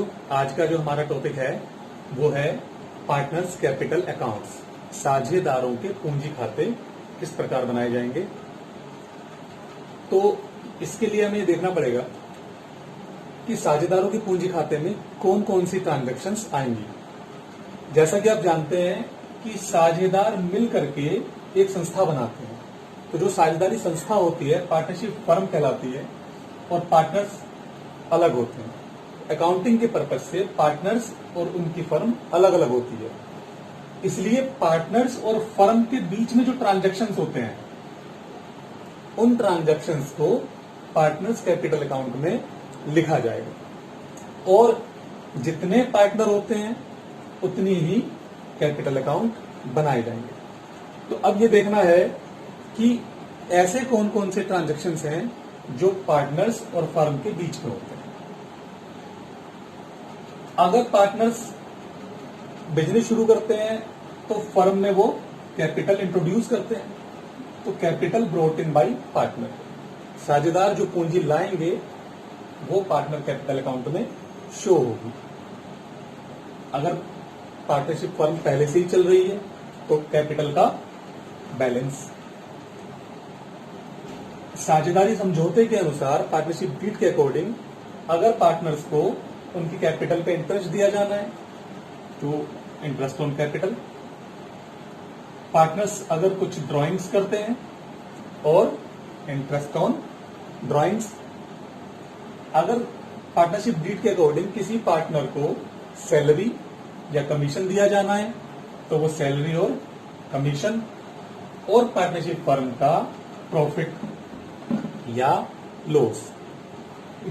बच्चों, आज का जो हमारा टॉपिक है वो है पार्टनर्स कैपिटल अकाउंट्स। साझेदारों के पूंजी खाते किस प्रकार बनाए जाएंगे। तो इसके लिए हमें देखना पड़ेगा कि साझेदारों के पूंजी खाते में कौन कौन सी ट्रांजैक्शंस आएंगी। जैसा कि आप जानते हैं कि साझेदार मिल करके एक संस्था बनाते हैं, तो जो साझेदारी संस्था होती है पार्टनरशिप फर्म कहलाती है और पार्टनर्स अलग होते हैं। अकाउंटिंग के पर्पज से पार्टनर्स और उनकी फर्म अलग अलग होती है, इसलिए पार्टनर्स और फर्म के बीच में जो ट्रांजैक्शंस होते हैं उन ट्रांजैक्शंस को पार्टनर्स कैपिटल अकाउंट में लिखा जाएगा और जितने पार्टनर होते हैं उतनी ही कैपिटल अकाउंट बनाए जाएंगे। तो अब ये देखना है कि ऐसे कौन कौन से ट्रांजैक्शंस हैं जो पार्टनर्स और फर्म के बीच में होते हैं। अगर पार्टनर्स बिजनेस शुरू करते हैं तो फर्म में वो कैपिटल इंट्रोड्यूस करते हैं, तो capital brought in by partner. साझेदार जो पूंजी लाएंगे वो पार्टनर कैपिटल अकाउंट में शो होगी। अगर पार्टनरशिप फर्म पहले से ही चल रही है तो कैपिटल का बैलेंस। साझेदारी समझौते के अनुसार पार्टनरशिप डीड के अकॉर्डिंग अगर पार्टनर्स को उनकी कैपिटल पे इंटरेस्ट दिया जाना है तो इंटरेस्ट ऑन कैपिटल। पार्टनर्स अगर कुछ ड्राइंग्स करते हैं और इंटरेस्ट ऑन ड्राइंग्स। अगर पार्टनरशिप डीड के अकॉर्डिंग किसी पार्टनर को सैलरी या कमीशन दिया जाना है तो वो सैलरी और कमीशन। और पार्टनरशिप फर्म का प्रॉफिट या लॉस।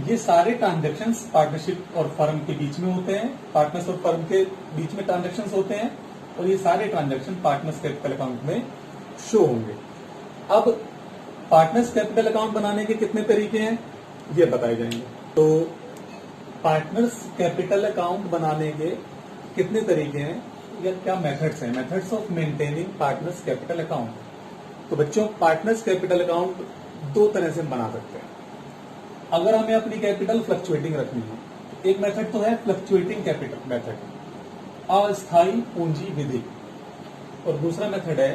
ये सारे ट्रांजैक्शंस पार्टनरशिप और फर्म के बीच में होते हैं, पार्टनर्स और फर्म के बीच में ट्रांजैक्शंस होते हैं और ये सारे ट्रांजैक्शन पार्टनर्स कैपिटल अकाउंट में शो होंगे। अब पार्टनर्स कैपिटल अकाउंट बनाने के कितने तरीके हैं ये बताए जाएंगे। तो पार्टनर्स कैपिटल अकाउंट बनाने के कितने तरीके हैं या क्या मेथड्स हैं। Methods of maintaining partners capital account. तो बच्चों, पार्टनर्स कैपिटल अकाउंट दो तरह से बना सकते हैं। अगर हमें अपनी कैपिटल फ्लक्चुएटिंग रखनी है, एक मेथड तो है फ्लक्चुएटिंग कैपिटल मेथड, अस्थायी पूंजी विधि, और दूसरा मेथड है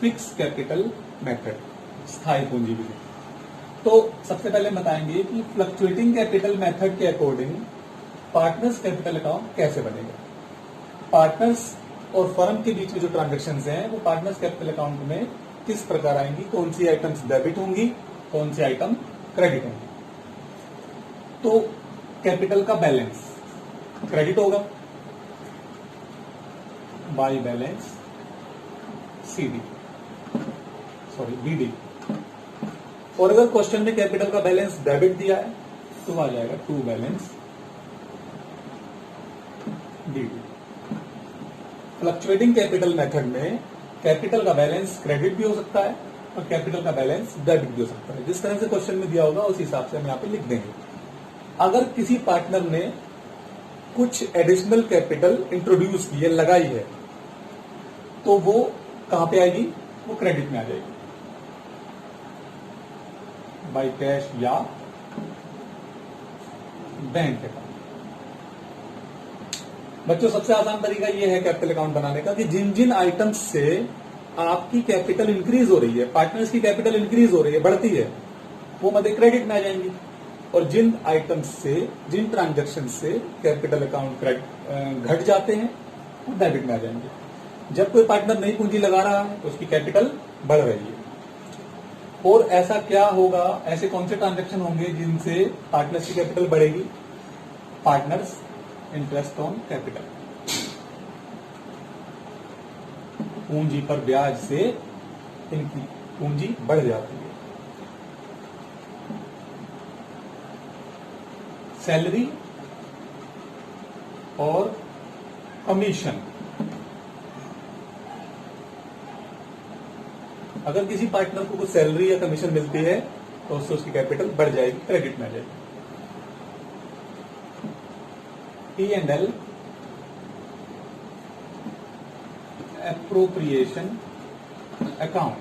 फिक्स कैपिटल मेथड, स्थायी पूंजी विधि। तो सबसे पहले बताएंगे कि फ्लक्चुएटिंग कैपिटल मेथड के अकॉर्डिंग पार्टनर्स कैपिटल अकाउंट कैसे बनेगा। पार्टनर्स और फर्म के बीच में जो ट्रांजेक्शन्स हैं वो पार्टनर्स कैपिटल अकाउंट में किस प्रकार आएंगी, कौन सी आइटम्स डेबिट होंगी, कौन सी आइटम क्रेडिट होंगी। तो कैपिटल का बैलेंस क्रेडिट होगा, बाय बैलेंस बीडी। और अगर क्वेश्चन में कैपिटल का बैलेंस डेबिट दिया है तो आ जाएगा to balance DD. Fluctuating capital method में कैपिटल का बैलेंस क्रेडिट भी हो सकता है और कैपिटल का बैलेंस डेबिट भी हो सकता है। जिस तरह से क्वेश्चन में दिया होगा उस हिसाब से हम यहाँ पे लिख देंगे। अगर किसी पार्टनर ने कुछ एडिशनल कैपिटल इंट्रोड्यूस की है, लगाई है, तो वो कहां पे आएगी, वो क्रेडिट में आ जाएगी बाय कैश या बैंक अकाउंट। बच्चों, सबसे आसान तरीका ये है कैपिटल अकाउंट बनाने का कि जिन जिन आइटम्स से आपकी कैपिटल इंक्रीज हो रही है, पार्टनर्स की कैपिटल इंक्रीज हो रही है, बढ़ती है, वो मध्य क्रेडिट में आ जाएंगी। और जिन आइटम्स से, जिन ट्रांजैक्शन से कैपिटल अकाउंट घट जाते हैं वो डेबिट में आ जाएंगे। जब कोई पार्टनर नई पूंजी लगा रहा है तो उसकी कैपिटल बढ़ रही है। और ऐसा क्या होगा, ऐसे कौन से ट्रांजैक्शन होंगे जिनसे पार्टनर्स की कैपिटल बढ़ेगी। पार्टनर्स इंटरेस्ट ऑन कैपिटल, पूंजी पर ब्याज से इनकी पूंजी बढ़ जाती है। सैलरी और कमीशन। अगर किसी पार्टनर को कुछ सैलरी या कमीशन मिलती है तो उससे उसकी कैपिटल बढ़ जाएगी, क्रेडिट में आ जाएगी। P&L appropriation account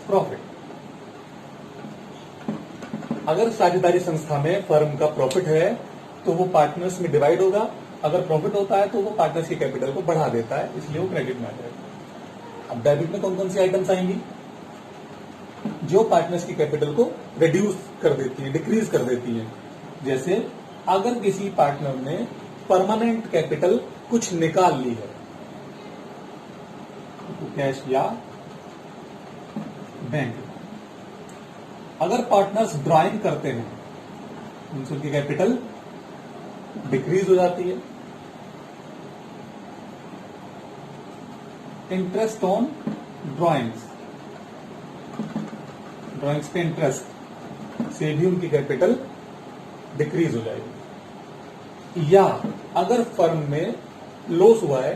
profit. अगर साझेदारी संस्था में फर्म का प्रॉफिट है तो वो पार्टनर्स में डिवाइड होगा, अगर प्रॉफिट होता है तो वो पार्टनर्स की कैपिटल को बढ़ा देता है, इसलिए वो क्रेडिट में आ जाएगा। अब डेबिट में कौन कौन सी आइटम्स आएंगी? जो पार्टनर्स की कैपिटल को रिड्यूस कर देती है, डिक्रीज कर देती है। जैसे अगर किसी पार्टनर ने परमानेंट कैपिटल कुछ निकाल ली है, तो कैश या बैंक। अगर पार्टनर्स ड्राइंग करते हैं, उनकी कैपिटल डिक्रीज हो जाती है। इंटरेस्ट ऑन ड्राइंग्स, ड्राइंग्स पे इंटरेस्ट से भी उनकी कैपिटल डिक्रीज हो जाएगी। या अगर फर्म में लॉस हुआ है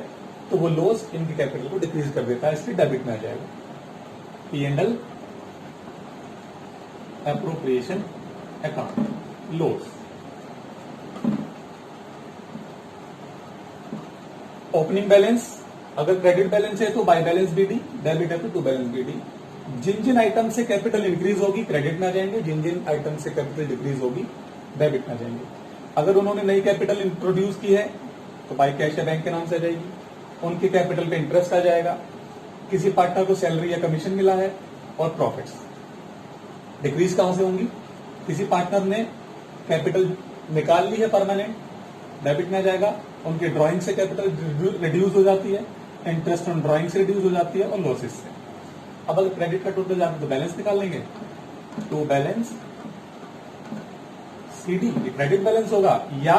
तो वो लॉस इनकी कैपिटल को डिक्रीज कर देता है, इसलिए डेबिट में आ जाएगा। P&L appropriation account, loss. Opening balance, अगर क्रेडिट बैलेंस है तो बाय बैलेंस बीडी, डेबिट है तो टू बैलेंस बीडी। जिन जिन आइटम से कैपिटल इंक्रीज होगी क्रेडिट में आ जाएंगे, जिन जिन आइटम से कैपिटल डिक्रीज होगी डेबिट में आ जाएंगे। अगर उन्होंने नई कैपिटल इंट्रोड्यूस की है तो बाय कैश या बैंक के नाम से आ जाएगी, उनके कैपिटल पे इंटरेस्ट आ जाएगा। किसी पार्टनर को सैलरी या कमीशन मिला है और प्रॉफिट्स डिक्रीज कहां से होंगी? किसी पार्टनर ने कैपिटल निकाल ली है परमानेंट, डेबिट में आ जाएगा। उनके ड्राइंग से कैपिटल रिड्यूस हो जाती है, इंटरेस्ट ऑन ड्राइंग से रिड्यूस हो जाती है और लॉसेस से। अब अगर क्रेडिट का टोटल जाए तो बैलेंस निकाल लेंगे, तो बैलेंस सीडी क्रेडिट बैलेंस होगा या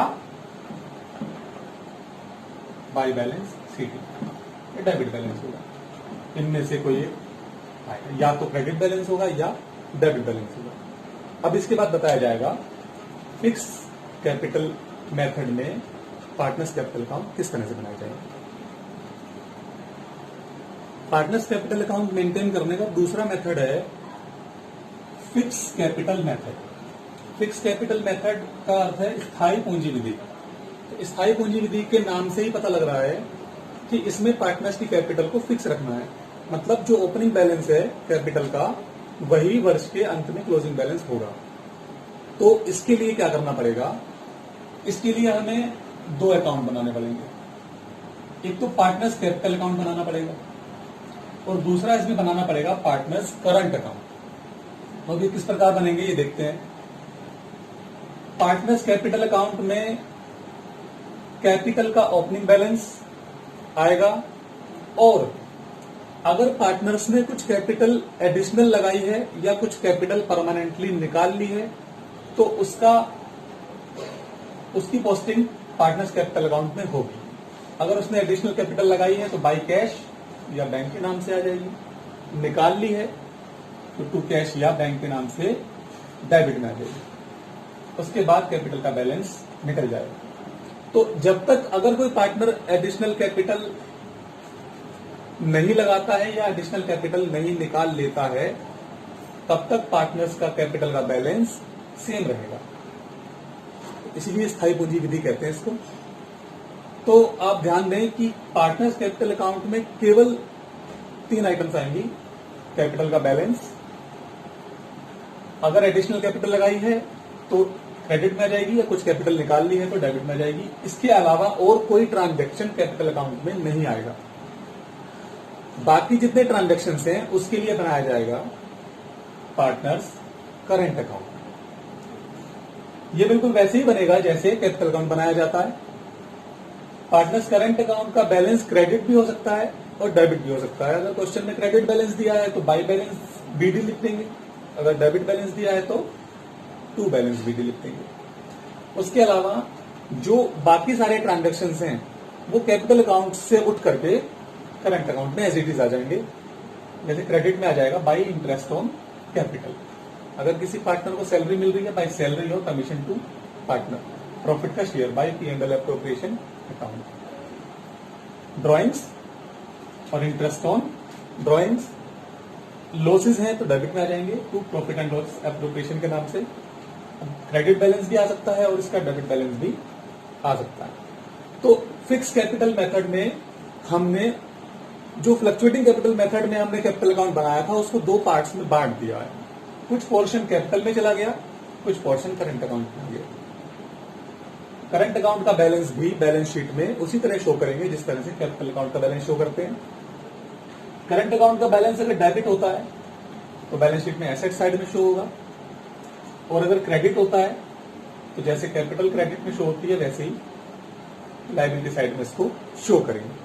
by balance CD debit balance होगा। इनमें से कोई एक आएगा, या तो क्रेडिट बैलेंस होगा या डेबिट बैलेंस होगा। अब इसके बाद बताया जाएगा फिक्स कैपिटल मेथड में पार्टनर्स कैपिटल अकाउंट किस तरह से बनाया जाएगा। पार्टनर्स कैपिटल अकाउंट मेंटेन करने का दूसरा मेथड है fix capital method. Fix capital method का अर्थ है स्थायी पूंजी विधि। तो स्थायी पूंजी विधि के नाम से ही पता लग रहा है कि इसमें पार्टनर्स की कैपिटल को फिक्स रखना है। मतलब जो ओपनिंग बैलेंस है कैपिटल का, वही वर्ष के अंत में क्लोजिंग बैलेंस होगा। तो इसके लिए क्या करना पड़ेगा? इसके लिए हमें दो अकाउंट बनाने पड़ेंगे। एक तो पार्टनर्स कैपिटल अकाउंट बनाना पड़ेगा और दूसरा इसमें बनाना पड़ेगा पार्टनर्स करंट अकाउंट। तो ये किस प्रकार बनेंगे ये देखते हैं। पार्टनर्स कैपिटल अकाउंट में कैपिटल का ओपनिंग बैलेंस आएगा और अगर पार्टनर्स ने कुछ कैपिटल एडिशनल लगाई है या कुछ कैपिटल परमानेंटली निकाल ली है तो उसकी पोस्टिंग पार्टनर्स कैपिटल अकाउंट में होगी। अगर उसने एडिशनल कैपिटल लगाई है तो बाय कैश या बैंक के नाम से आ जाएगी, निकाल ली है तो टू कैश या बैंक के नाम से डेबिट में आ जाएगी। उसके बाद कैपिटल का बैलेंस निकल जाएगा। तो जब तक अगर कोई पार्टनर एडिशनल कैपिटल नहीं लगाता है या एडिशनल कैपिटल नहीं निकाल लेता है तब तक पार्टनर्स का कैपिटल का बैलेंस सेम रहेगा। इसीलिए स्थायी पूंजी विधि कहते हैं इसको। तो आप ध्यान दें कि पार्टनर्स कैपिटल अकाउंट में केवल 3 आइटम्स आएंगी। कैपिटल का बैलेंस, अगर एडिशनल कैपिटल लगाई है तो क्रेडिट में आ जाएगी या कुछ कैपिटल निकाल ली है तो डेबिट में आ जाएगी। इसके अलावा और कोई ट्रांजैक्शन कैपिटल अकाउंट में नहीं आएगा। बाकी जितने ट्रांजैक्शन हैं उसके लिए बनाया जाएगा पार्टनर्स करंट अकाउंट। ये बिल्कुल वैसे ही बनेगा जैसे कैपिटल अकाउंट बनाया जाता है। पार्टनर्स करंट अकाउंट का बैलेंस क्रेडिट भी हो सकता है और डेबिट भी हो सकता है। अगर क्वेश्चन में क्रेडिट बैलेंस दिया है तो बाय बैलेंस बीडी लिख देंगे, अगर डेबिट बैलेंस दिया है तो टू बैलेंस बीडी लिख देंगे। उसके अलावा जो बाकी सारे ट्रांजैक्शंस हैं वो कैपिटल अकाउंट से उठ करके करंट अकाउंट में एज इट इज आ जाएंगे। जैसे क्रेडिट में आ जाएगा बाय इंटरेस्ट ऑन कैपिटल। अगर किसी पार्टनर को सैलरी मिल रही है बाय सैलरी और कमीशन टू पार्टनर। प्रॉफिट का share by P&L appropriation account. Drawings और इंटरेस्ट ऑन ड्राइंग्स, लॉसेस हैं तो डेबिट में आ जाएंगे to profit and loss appropriation के नाम से। क्रेडिट बैलेंस भी आ सकता है और इसका डेबिट बैलेंस भी आ सकता है। तो फिक्स कैपिटल मेथड में हमने जो फ्लक्चुएटिंग कैपिटल मेथड में हमने कैपिटल अकाउंट बनाया था उसको 2 पार्ट्स में बांट दिया है। कुछ पोर्शन कैपिटल में चला गया, कुछ पोर्शन करंट अकाउंट में गया। करंट अकाउंट का बैलेंस भी बैलेंस शीट में उसी तरह शो करेंगे जिस तरह से कैपिटल अकाउंट का बैलेंस शो करते हैं। करंट अकाउंट का बैलेंस अगर डेबिट होता है तो बैलेंस शीट में एसेट साइड में शो होगा, और अगर क्रेडिट होता है तो जैसे कैपिटल क्रेडिट में शो होती है वैसे ही लायबिलिटी साइड में इसको शो करेंगे।